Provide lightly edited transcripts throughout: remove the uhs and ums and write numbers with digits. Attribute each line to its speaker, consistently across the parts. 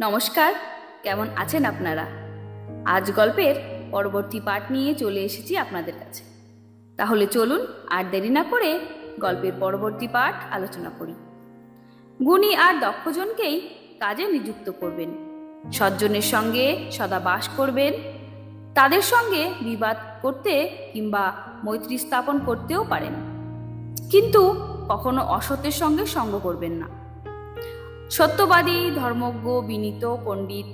Speaker 1: নমস্কার, কেমন আছেন আপনারা? আজ গল্পের পরবর্তী পাঠ নিয়ে চলে এসেছি আপনাদের কাছে। তাহলে চলুন আর দেরি না করে গল্পের পরবর্তী পাঠ আলোচনা করি। গুণী আর দক্ষজনকেই কাজে নিযুক্ত করবেন, সজ্জনের সঙ্গে সদা বাস করবেন, তাদের সঙ্গে বিবাদ করতে কিংবা মৈত্রী স্থাপন করতেও পারেন, কিন্তু কখনো অসত্যের সঙ্গে সঙ্গ করবেন না। সত্যবাদী, ধর্মজ্ঞ, বিনীত, পণ্ডিত,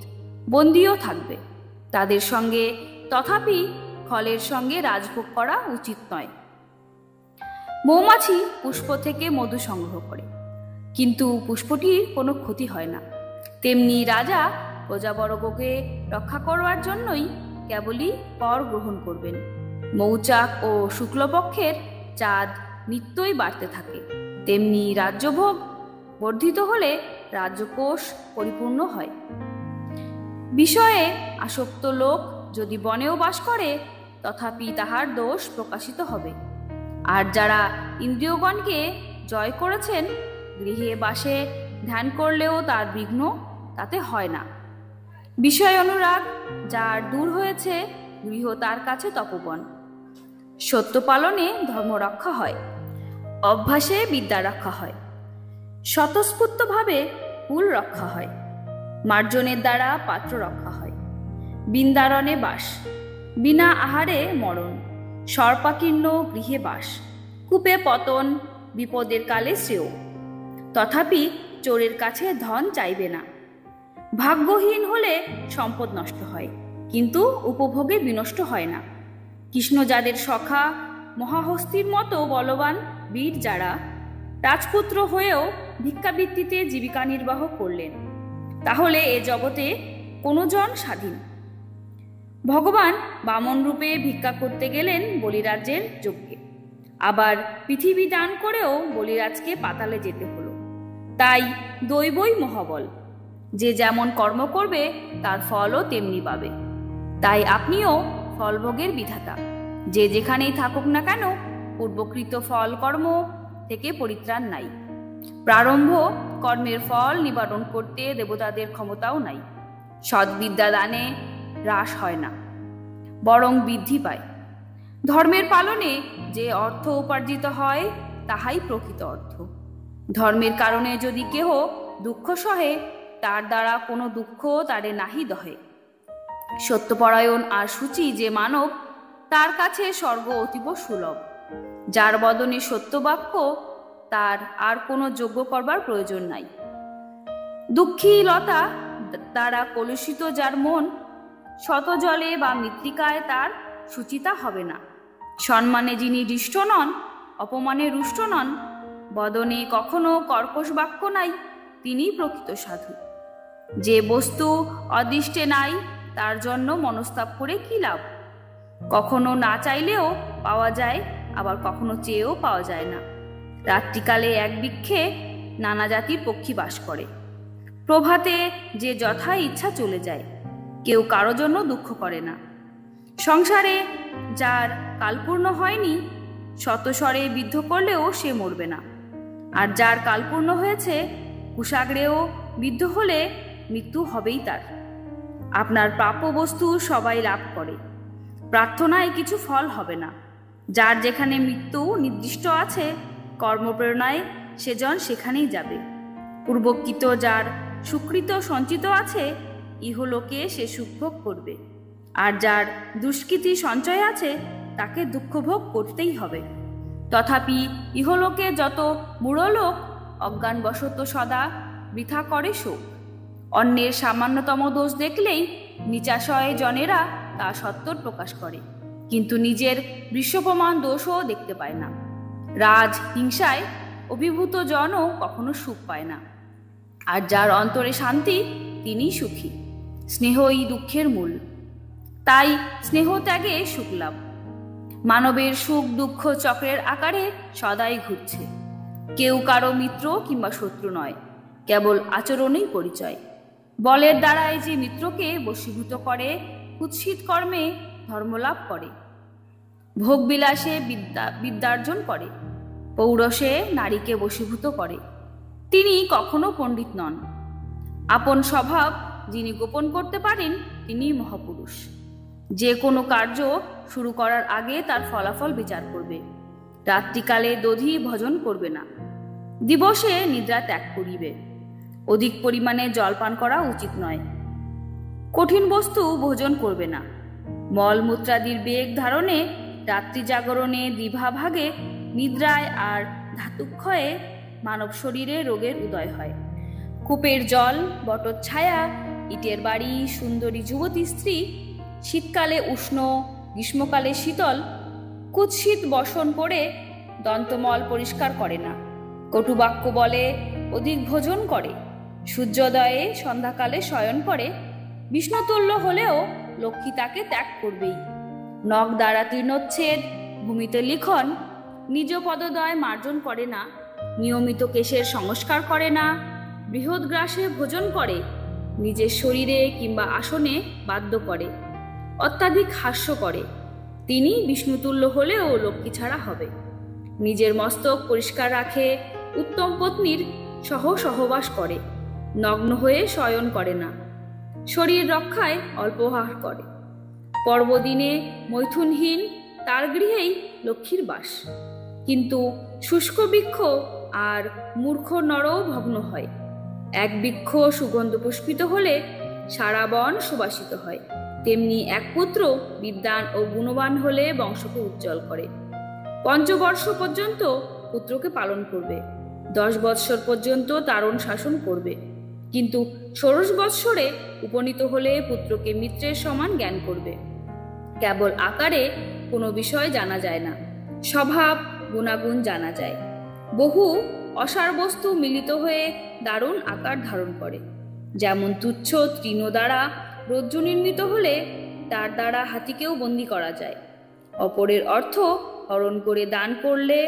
Speaker 1: বন্দীও থাকবে তাদের সঙ্গে, তথাপি ফলের সঙ্গে রাজভোগ করা উচিত নয়। মৌমাছি পুষ্প থেকে মধু সংগ্রহ করে, কিন্তু পুষ্পটির কোনো ক্ষতি হয় না। তেমনি রাজা প্রজাবর্গকে রক্ষা করবার জন্যই কেবলই কর গ্রহণ করবেন। মৌচাক ও শুক্লপক্ষের চাঁদ নিত্যই বাড়তে থাকে, তেমনি রাজ্যভোগ বর্ধিত হলে রাজ্যকোষ পরিপূর্ণ হয়। বিষয়ে আসক্ত লোক যদি বনেও বাস করে, তথাপি তাহার দোষ প্রকাশিত হবে। আর যারা ইন্দ্রিয়গণকে জয় করেছেন, গৃহে বাসে ধ্যান করলেও তার বিঘ্ন তাতে হয় না। বিষয় অনুরাগ যার দূর হয়েছে, গৃহ তার কাছে তপবন। সত্য পালনে ধর্ম রক্ষা হয়, অভ্যাসে বিদ্যা রক্ষা হয়, স্বতঃস্ফূর্তভাবে কুল রক্ষা হয়, মার্জনের দ্বারা পাত্র রক্ষা হয়। বৃন্দারণে বাস, বিনা আহারে মরণ, সর্পাকীর্ণ গৃহে বাস, কূপে পতন, বিপদের কালে শ্রেয়। তথাপি চোরের কাছে ধন চাইবে না। ভাগ্যহীন হলে সম্পদ নষ্ট হয়, কিন্তু উপভোগে বিনষ্ট হয় না। কৃষ্ণ যাদের সখা, মহাহস্তির মতো বলবান বীর যারা, রাজপুত্র হয়েও ভিক্ষাবৃত্তিতে জীবিকা নির্বাহ করলেন, তাহলে এ জগতে কোনো জন স্বাধীন। ভগবান বামন রূপে ভিক্ষা করতে গেলেন বলিরাজ্যের যজ্ঞে, আবার পৃথিবী দান করেও বলিরাজকে পাতালে যেতে হলো। তাই দৈবই মহাবল, যে যেমন কর্ম করবে তার ফলও তেমনি পাবে। তাই আপনিও ফলভোগের বিধাতা, যে যেখানেই থাকুক না কেন, পূর্বকৃত ফল কর্ম থেকে পরিত্রাণ নাই। প্রারম্ভ কর্মের ফল নিবারণ করতে দেবতাদের ক্ষমতাও নাই। সদ্বিদ্যা দানে হ্রাস হয় না, বরং বৃদ্ধি পায়। ধর্মের পালনে যে অর্থ উপার্জিত হয়, তাহাই প্রকৃত অর্থ। ধর্মের কারণে যদি কেহ দুঃখ সহে, তার দ্বারা কোনো দুঃখ তারে নাহি দহে। সত্যপরায়ণ আর সূচি যে মানব, তার কাছে স্বর্গ অতীব সুলভ। যার বদনে সত্যবাক্য, তার আর কোনো যজ্ঞ করবার প্রয়োজন নাই। দুঃখী লতা দ্বারা কলুষিত যার মন, শত জলে বা মৃত্তিকায় তার সুচিতা হবে না। সম্মানে যিনি হৃষ্ট নন, অপমানে রুষ্ট নন, বদনে কখনো কর্কশ বাক্য নাই, তিনি প্রকৃত সাধু। যে বস্তু অদৃষ্টে নাই, তার জন্য মনস্তাপ করে কি লাভ? কখনো না চাইলেও পাওয়া যায়, আবার কখনো চেয়েও পাওয়া যায় না। রাত্রিকালে এক বৃক্ষে নানা জাতির পক্ষী বাস করে। প্রভাতে যে যথা ইচ্ছা চলে যায়, কেউ কারো জন্য দুঃখ করে না। সংসারে যার কালপূর্ণ হয়নি, শতস্বরে বিদ্ধ করলেও সে মরবে না। আর যার কালপূর্ণ হয়েছে, কুশাগ্রেও বিদ্ধ হলে মৃত্যু হবেই তার। আপনার প্রাপ্য বস্তু সবাই লাভ করে, প্রার্থনায় কিছু ফল হবে না। যার যেখানে মৃত্যু নির্দিষ্ট আছে, কর্মপ্রেরণায় সেজন সেখানেই যাবে। পূর্বকৃত যার সুকৃত সঞ্চিত আছে, ইহলোকে সে সুখভোগ করবে। আর যার দুষ্কৃতি সঞ্চয় আছে, তাকে দুঃখভোগ করতেই হবে। তথাপি ইহলোকে যত মূঢ়লোক অজ্ঞানবশত সদা বৃথা করে শোক। অন্যের সামান্যতম দোষ দেখলেই নিচাশয় জনেরা তা সত্তর প্রকাশ করে, কিন্তু নিজের দৃশ্যপ্রমাণ দোষও দেখতে পায় না। রাজ হিংসায় অভিভূত জনও কখনো সুখ পায় না। আর যার অন্তরে শান্তি, তিনি সুখী। স্নেহই দুঃখের মূল, তাই স্নেহ ত্যাগে সুখ লাভ। মানবের সুখ দুঃখ চক্রের আকারে সদাই ঘুরছে। কেউ কারো মিত্র কিংবা শত্রু নয়, কেবল আচরণেই পরিচয়। বলের দ্বারাই যে মিত্রকে বশীভূত করে, কুৎসিত কর্মে ধর্মলাভ করে। ভোগবিলাসে বিদ্যার্জন করে, পৌরসে নারীকে বশীভূত করে। তিনি কখনো পণ্ডিত নন। আপন স্বভাব যিনি গোপন করতে পারেন তিনি মহাপুরুষ। যে কোনো কার্য শুরু করার আগে তার ফলাফল বিচার করবে। রাত্রিকালে দধি ভোজন করবে না। দিবসে নিদ্রা ত্যাগ করিবে। অধিক পরিমাণে জল পান করা উচিত নয়। কঠিন বস্তু ভোজন করবে না। মলমূত্রাদির বেগ ধারণে, রাত্রি জাগরণে, দিভাভাগে, নিদ্রায় আর ধাতুক্ষয়ে মানব শরীরে রোগের উদয় হয়। কূপের জল, বটচ্ছায়া, ইটের বাড়ি, সুন্দরী যুবতী স্ত্রী, শীতকালে উষ্ণ, গ্রীষ্মকালে শীতল, কুৎসিত বসন করে দন্তমল পরিষ্কার করে না। কটুবাক্য বলে অধিক ভোজন করে। সূর্যোদয়ে সন্ধ্যাকালে শয়ন করে। বিষ্ণুতুল্য হলেও লক্ষ্মী তাকে ত্যাগ করবেই। নখ দ্বারা তৃণচ্ছেদ, ভূমিতে লিখন, নিজ পদদয় মার্জন করে না। নিয়মিত কেশের সংস্কার করে না। বৃহৎ গ্রাসে ভোজন করে। নিজের শরীরে কিংবা আসনে বাধ্য করে। অত্যাধিক হাস্য করে। তিনি বিষ্ণুতুল্য হলেও লক্ষ্মী ছাড়া হবে। নিজের মস্তক পরিষ্কার রাখে। উত্তম পত্নীর সহবাস করে। নগ্ন হয়ে শয়ন করে না। শরীর রক্ষায় অল্পহার করে। পর্বদিনে মৈথুনহীন, তার গৃহেই লক্ষ্মীর বাস। কিন্তু শুষ্ক বৃক্ষ আর মূর্খ নরও ভগ্ন হয়। এক বৃক্ষ সুগন্ধ পুষ্পিত হলে সারা বন সুবাসিত হয়। তেমনি এক পুত্র বিদ্বান ও গুণবান হলে বংশকে উজ্জ্বল করে। 5 বর্ষ পর্যন্ত পুত্রকে পালন করবে। 10 বৎসর পর্যন্ত তারণ শাসন করবে। কিন্তু 16 বৎসরে উপনীত হলে পুত্রকে মিত্রের সমান জ্ঞান করবে। কেবল আকারে কোনো বিষয় জানা যায় না, স্বভাব গুণাগুণ জানা যায়। বহু অসার বস্তু মিলিত হয়ে দারুণ আকার ধারণ করে। যেমন তুচ্ছ তৃণ দ্বারা রজ্জু নির্মিত হলে তার দ্বারা হাতিকেও বন্দী করা যায়। অপরের অর্থ হরণ করে দান করলে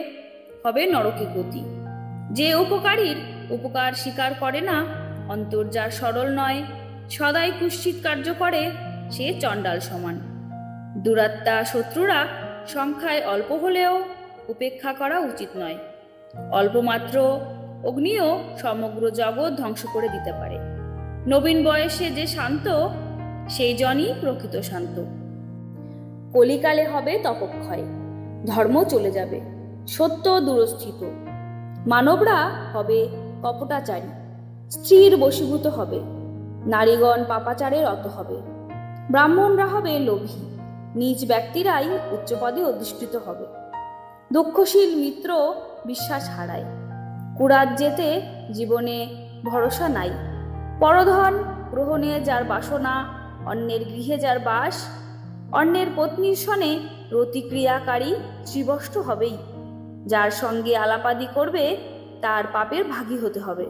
Speaker 1: হবে নরকে গতি। যে উপকারীর উপকার স্বীকার করে না, অন্তর যার সরল নয়, সদাই কুৎসিত কার্য করে, সে চণ্ডাল সমান। দুরাত্মা শত্রুরা সংখ্যায় অল্প হলেও উপেক্ষা করা উচিত নয়। অল্পমাত্র অগ্নিও সমগ্র জগৎ ধ্বংস করে দিতে পারে। নবীন বয়সে যে শান্ত, সেই জনই প্রকৃত শান্ত। কলিকালে হবে তপক্ষয়। ধর্ম চলে যাবে, সত্য দূরস্থিত। মানবরা হবে কপটাচারী, স্ত্রীর বশীভূত হবে। নারীগণ পাপাচারে রত হবে। ব্রাহ্মণরা হবে লোভী। নিজ ব্যক্তিরাই উচ্চ পদে অধিষ্ঠিত হবে। দক্ষশীল মিত্র বিশ্বাস হারায়। কুরাত যেতে জীবনে ভরসা নাই। পরধন গ্রহণে যার বাসনা, অন্যের গৃহে যার বাস, অন্যের পত্নীর সনে রতিক্রিয়াকারী শ্রীবষ্ট হবেই। যার সঙ্গে আলাপাদি করবে তার পাপের ভাগী হতে হবে।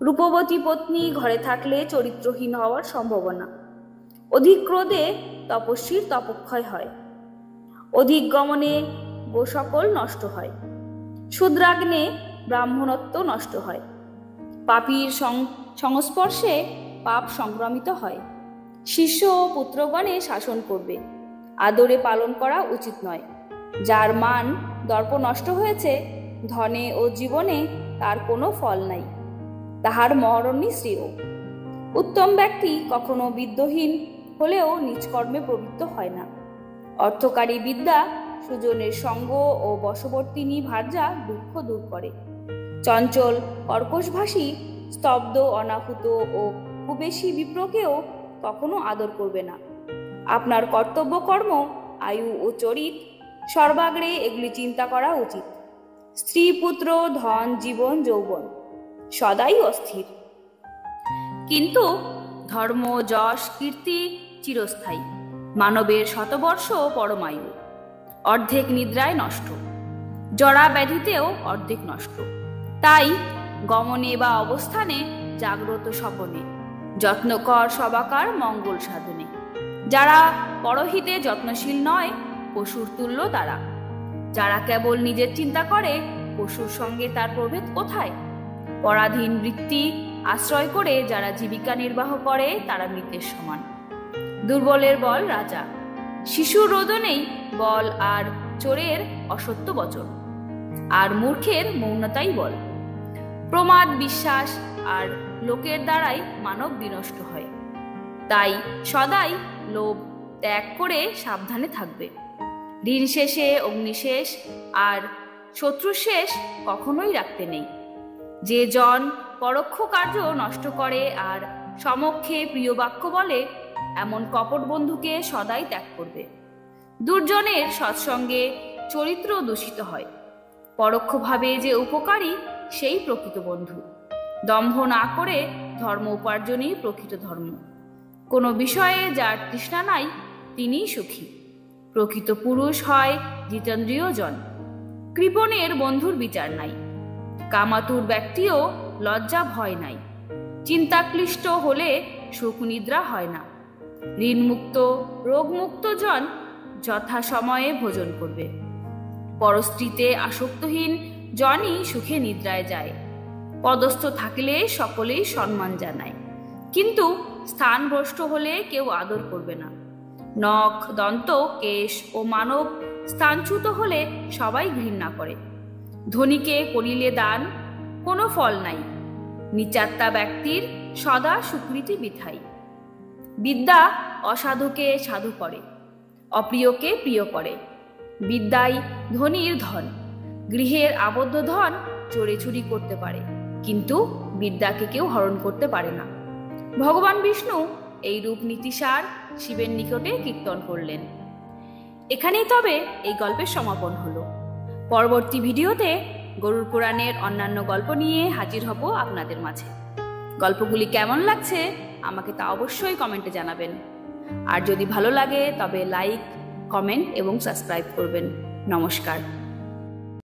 Speaker 1: রূপবতী পত্নী ঘরে থাকলে চরিত্রহীন হওয়ার সম্ভাবনা। অধিক ক্রোধে তপস্বীর তপক্ষয় হয়। অধিক গমনে গোসকল নষ্ট হয়। শূদ্রাগ্নে ব্রাহ্মণত্ব নষ্ট হয়। পাপীর সংস্পর্শে পাপ সংক্রমিত হয়। শিষ্য ও পুত্রগণে শাসন করবে। আদরে পালন করা উচিত নয়। যার মান দর্প নষ্ট হয়েছে, ধনে ও জীবনে তার কোনো ফল নাই, তাহার মরণই শ্রেয়। উত্তম ব্যক্তি কখনো বিদ্যহীন হলেও নিজকর্মে প্রবৃত্ত হয় না। অর্থকারী বিদ্যা সুজনের সঙ্গ ও বশবর্তিনী ভার্যা দুঃখ দূর করে। চঞ্চল কর্কশভাষী, স্তব্ধ অনাহুত ও কুবেশী বিপ্রকেও কখনো আদর করবে না। আপনার কর্তব্য কর্ম, আয়ু ও চরিত সর্বাগ্রে এগুলি চিন্তা করা উচিত। স্ত্রী পুত্র ধন জীবন যৌবন সদাই অস্থির, কিন্তু ধর্ম যশ কীর্তি চিরস্থায়ী। মানবের শতবর্ষ পরমায়ু, অর্ধেক নিদ্রায় নষ্ট। জরা ব্যাধিতেও অর্ধেক নষ্ট। তাই গমনে বা অবস্থানে জাগ্রত স্বপনে, যত্নকর সবাকার মঙ্গল সাধনে। যারা পরহিতে যত্নশীল নয়, পশুর তুল্য তারা। যারা কেবল নিজের চিন্তা করে, পশুর সঙ্গে তার প্রভেদ কোথায়? পরাধীন বৃত্তি আশ্রয় করে যারা জীবিকা নির্বাহ করে, তারা মৃতের সমান। দুর্বলের বল রাজা, শিশুর রোদনেই বল, আর চোরের অসত্য বচন, আর মূর্খের মৌনতাই বল। প্রমাদ বিশ্বাস আর লোকের দ্বারাই মানব বিনষ্ট হয়। তাই সদাই লোভ ত্যাগ করে সাবধানে থাকবে। ঋণ শেষে অগ্নিশেষ আর শত্রু শেষ কখনোই রাখতে নেই। যে জন পরোক্ষ কার্য নষ্ট করে আর সমক্ষে প্রিয় বাক্য বলে, এমন কপট বন্ধুকে সদাই ত্যাগ করবে। দুর্জনের সৎসঙ্গে চরিত্র দূষিত হয়। পরোক্ষভাবে যে উপকারী সেই প্রকৃত বন্ধু। দম্ভ না করে ধর্ম উপার্জনই প্রকৃত ধর্ম। কোনো বিষয়ে যার তৃষ্ণা নাই তিনিই সুখী। প্রকৃত পুরুষ হয় জিতেন্দ্রিয় জন। কৃপণের বন্ধুর বিচার নাই। কামাতুর ব্যক্তিও লজ্জা ভয় নাই। চিন্তাক্লিষ্ট হলে সুখ নিদ্রা হয় না। ঋণমুক্ত রোগমুক্ত জন যথা সময়ে ভোজন করবে। পরস্ত্রীতে আসক্তহীন জনই সুখে নিদ্রায় যায়। পদস্থ থাকলে সকলেই সম্মান জানায়, কিন্তু স্থান ভ্রষ্ট হলে কেউ আদর করবে না। নখ দন্ত কেশ ও মানব স্থানচ্যুত হলে সবাই ঘৃণা করে। ধনীকে করিলে দান কোনো ফল নাই। নিচাত্তা ব্যক্তির সদা স্বীকৃতি বৃথাই। বিদ্যা অসাধুকে সাধু করে, অপ্রিয়কে প্রিয় করে। বিদ্যাই ধনীর ধন। গৃহের আবদ্ধ ধন চোরে চুরি করতে পারে, কিন্তু বিদ্যাকে কেউ হরণ করতে পারে না। ভগবান বিষ্ণু এই রূপ নীতিসার শিবের নিকটে কীর্তন করলেন। এখানেই তবে এই গল্পের সমাপন হলো। পরবর্তী ভিডিওতে গরুড় পুরাণের অন্যান্য গল্প নিয়ে হাজির হব আপনাদের মাঝে। গল্পগুলি কেমন লাগছে আমাকে তা অবশ্যই কমেন্টে জানাবেন। আর যদি ভালো লাগে তবে লাইক, কমেন্ট এবং সাবস্ক্রাইব করবেন। নমস্কার।